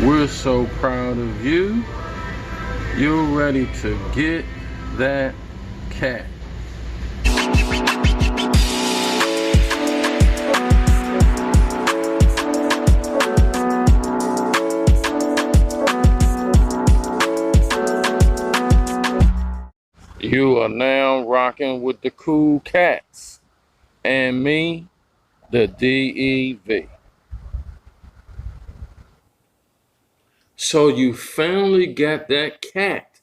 We're so proud of you. You're ready to get that cat. You are now rocking with the Cool Cats and me, the D.E.V. So you finally got that cat.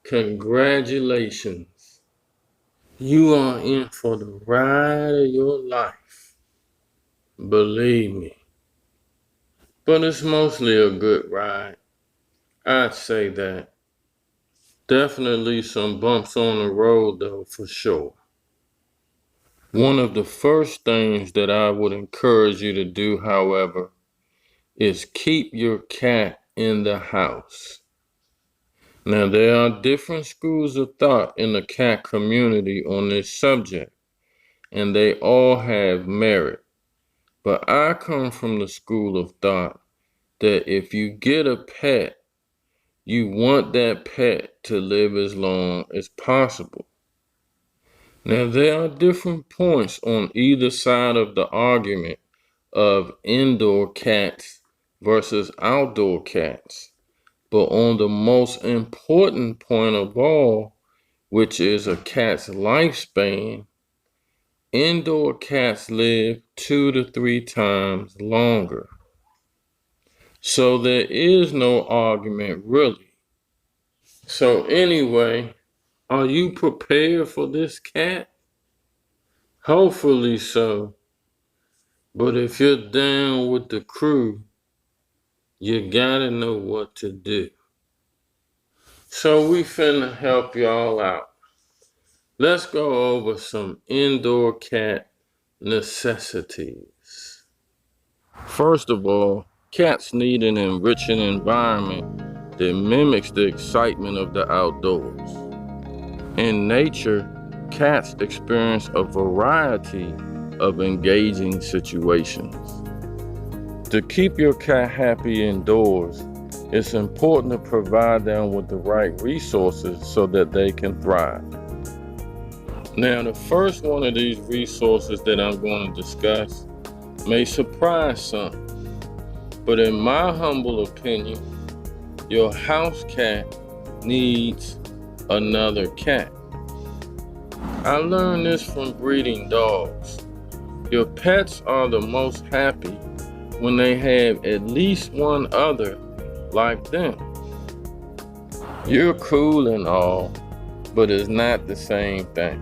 Congratulations. You are in for the ride of your life. Believe me. But it's mostly a good ride. I'd say that. Definitely some bumps on the road though, for sure. One of the first things that I would encourage you to do, however, is keep your cat in the house. Now, there are different schools of thought in the cat community on this subject, and they all have merit. But I come from the school of thought that if you get a pet, you want that pet to live as long as possible. Now, there are different points on either side of the argument of indoor cats versus outdoor cats. But on the most important point of all, which is a cat's lifespan, indoor cats live 2 to 3 times longer. So there is no argument really. So anyway, are you prepared for this cat? Hopefully so. But if you're down with the crew, you gotta know what to do. So we finna help y'all out. Let's go over some indoor cat necessities. First of all, cats need an enriching environment that mimics the excitement of the outdoors. In nature, cats experience a variety of engaging situations. To keep your cat happy indoors, it's important to provide them with the right resources so that they can thrive. Now, the first one of these resources that I'm going to discuss may surprise some, but in my humble opinion, your house cat needs another cat. I learned this from breeding dogs. Your pets are the most happy when they have at least one other like them. You're cool and all, but it's not the same thing.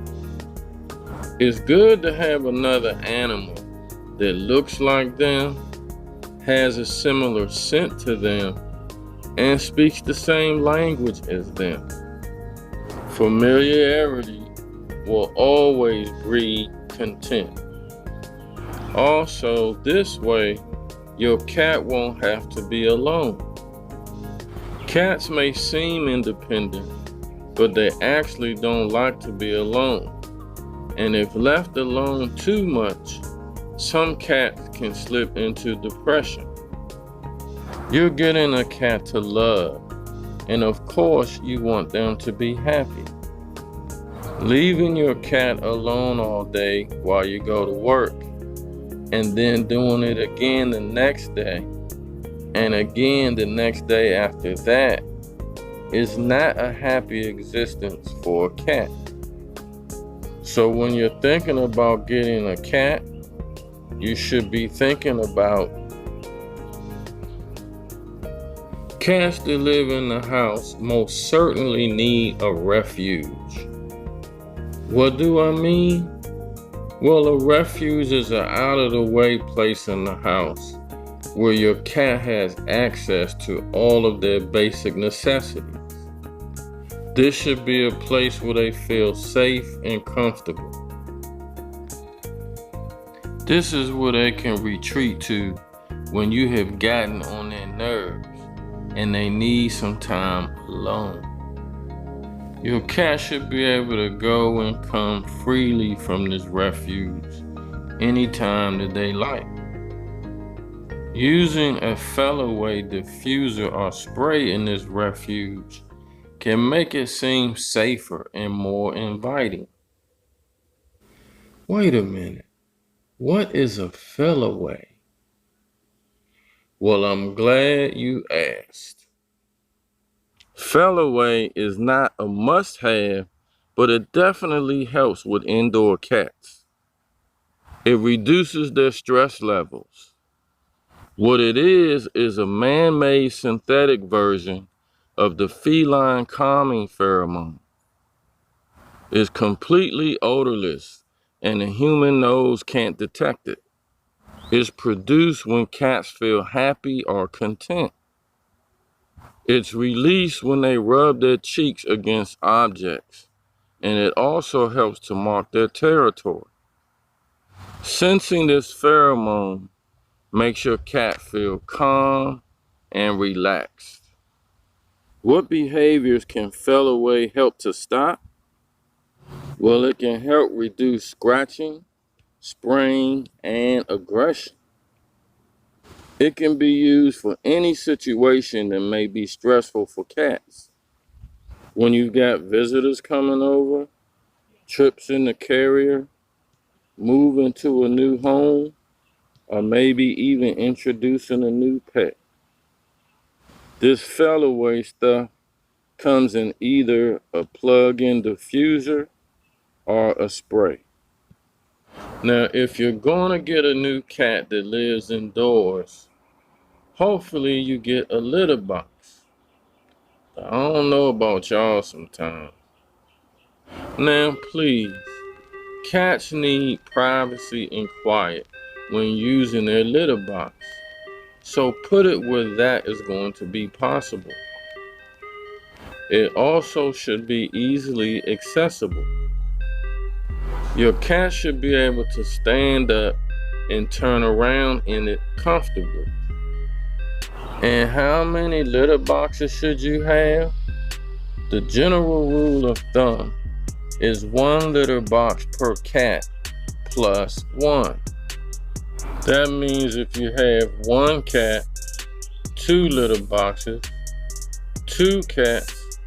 It's good to have another animal that looks like them, has a similar scent to them, and speaks the same language as them. Familiarity will always breed content. Also, this way, your cat won't have to be alone. Cats may seem independent, but they actually don't like to be alone. And if left alone too much, some cats can slip into depression. You're getting a cat to love, and of course you want them to be happy. Leaving your cat alone all day while you go to work, and then doing it again the next day, and again the next day after that, is not a happy existence for a cat. So when you're thinking about getting a cat, you should be thinking about cats that live in the house most certainly need a refuge. What do I mean? Well, a refuge is an out-of-the-way place in the house where your cat has access to all of their basic necessities. This should be a place where they feel safe and comfortable. This is where they can retreat to when you have gotten on their nerves and they need some time alone. Your cat should be able to go and come freely from this refuge anytime that they like. Using a fell-away diffuser or spray in this refuge can make it seem safer and more inviting. Wait a minute, what is a fell-away? Well, I'm glad you asked. Fell-away is not a must-have, but it definitely helps with indoor cats. It reduces their stress levels. What it is a man-made synthetic version of the feline calming pheromone. It's completely odorless and the human nose can't detect it. It's produced when cats feel happy or content. It's released when they rub their cheeks against objects, and it also helps to mark their territory. Sensing this pheromone makes your cat feel calm and relaxed. What behaviors can fell-away help to stop? Well, it can help reduce scratching, spraying, and aggression. It can be used for any situation that may be stressful for cats. When you've got visitors coming over, trips in the carrier, moving to a new home, or maybe even introducing a new pet. This fell-away stuff comes in either a plug-in diffuser or a spray. Now, if you're gonna get a new cat that lives indoors, hopefully you get a litter box. I don't know about y'all sometimes. Now, please, cats need privacy and quiet when using their litter box. So put it where that is going to be possible. It also should be easily accessible. Your cat should be able to stand up and turn around in it comfortably. And how many litter boxes should you have? The general rule of thumb is 1 litter box per cat plus 1. That means if you have 1 cat, 2 litter boxes, 2 cats,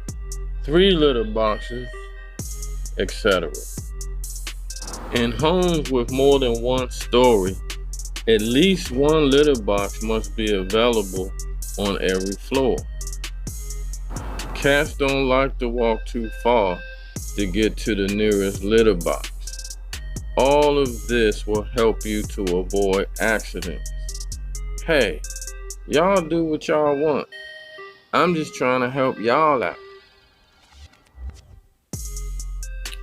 3 litter boxes, etc. In homes with more than 1 story, at least 1 litter box must be available on every floor. Cats don't like to walk too far to get to the nearest litter box. All of this will help you to avoid accidents. Hey, y'all do what y'all want. I'm just trying to help y'all out.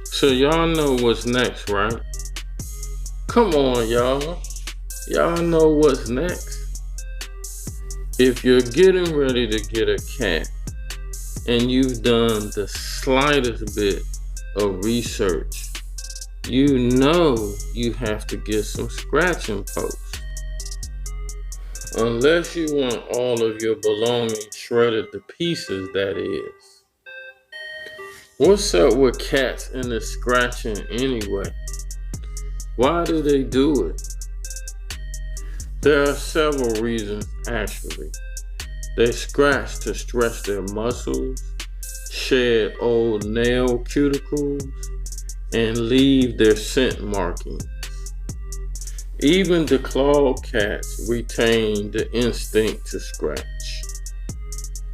So y'all know what's next, right? Come on, y'all. Y'all know what's next. If you're getting ready to get a cat and you've done the slightest bit of research, you know you have to get some scratching posts. Unless you want all of your belongings shredded to pieces, that is. What's up with cats and the scratching anyway? Why do they do it? There are several reasons, actually. They scratch to stretch their muscles, shed old nail cuticles, and leave their scent markings. Even the clawed cats retain the instinct to scratch.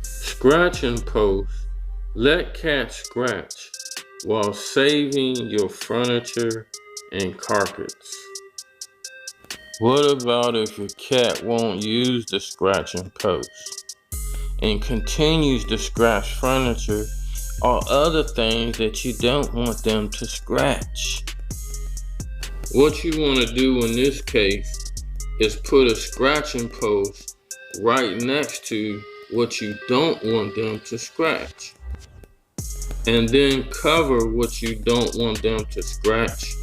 Scratching posts let cats scratch while saving your furniture and carpets. What about if your cat won't use the scratching post and continues to scratch furniture or other things that you don't want them to scratch? What you want to do in this case is put a scratching post right next to what you don't want them to scratch, and then cover what you don't want them to scratch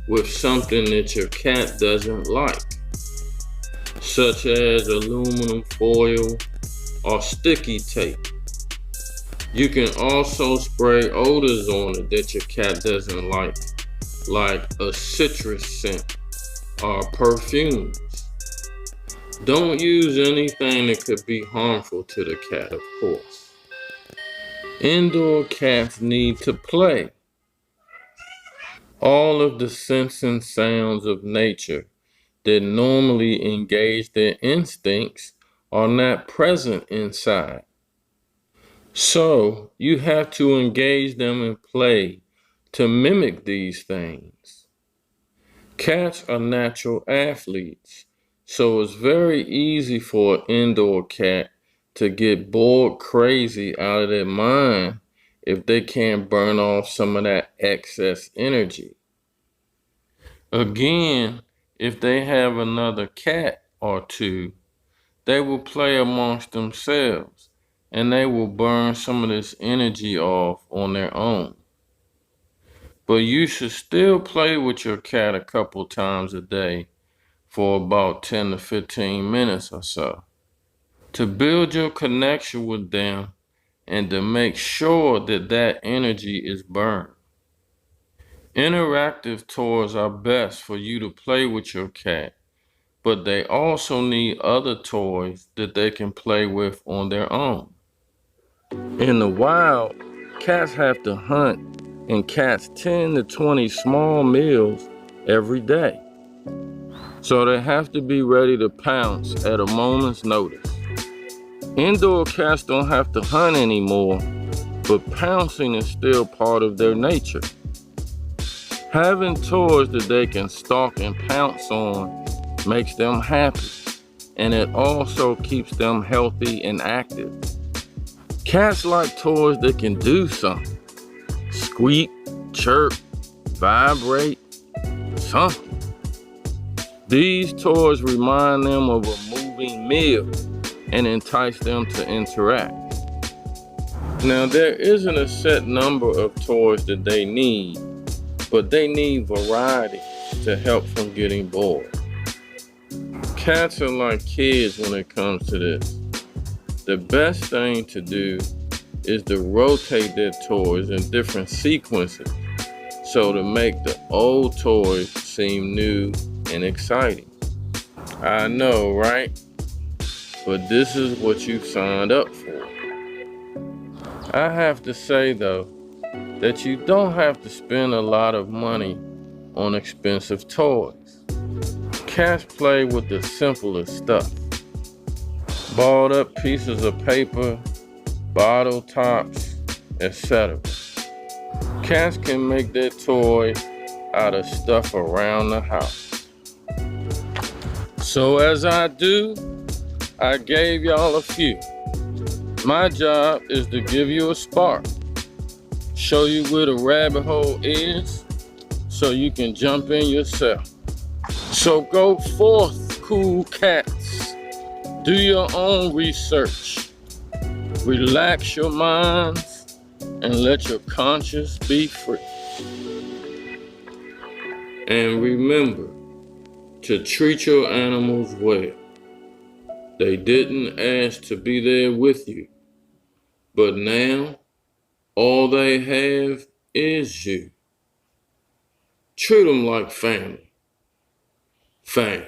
with something that your cat doesn't like, such as aluminum foil or sticky tape. You can also spray odors on it that your cat doesn't like a citrus scent or perfumes. Don't use anything that could be harmful to the cat, of course. Indoor cats need to play. All of the sensing sounds of nature that normally engage their instincts are not present inside. So you have to engage them in play to mimic these things. Cats are natural athletes, so it's very easy for an indoor cat to get bored crazy out of their mind if they can't burn off some of that excess energy. Again, if they have another cat or two, they will play amongst themselves and they will burn some of this energy off on their own. But you should still play with your cat a couple times a day for about 10 to 15 minutes or so to build your connection with them and to make sure that that energy is burned. Interactive toys are best for you to play with your cat, but they also need other toys that they can play with on their own. In the wild, cats have to hunt and catch 10 to 20 small meals every day. So they have to be ready to pounce at a moment's notice. Indoor cats don't have to hunt anymore, but pouncing is still part of their nature. Having toys that they can stalk and pounce on makes them happy, and it also keeps them healthy and active. Cats like toys that can do something. Squeak, chirp, vibrate, something. These toys remind them of a moving meal and entice them to interact. Now, there isn't a set number of toys that they need, but they need variety to help from getting bored. Cats are like kids when it comes to this. The best thing to do is to rotate their toys in different sequences so to make the old toys seem new and exciting. I know, right? But this is what you signed up for. I have to say though, that you don't have to spend a lot of money on expensive toys. Cats play with the simplest stuff. Balled up pieces of paper, bottle tops, etc. Cats can make their toys out of stuff around the house. So as I do, I gave y'all a few. My job is to give you a spark, show you where the rabbit hole is so you can jump in yourself. So go forth, cool cats. Do your own research. Relax your minds and let your conscience be free. And remember to treat your animals well. They didn't ask to be there with you, but now all they have is you. Treat them like family. Fam.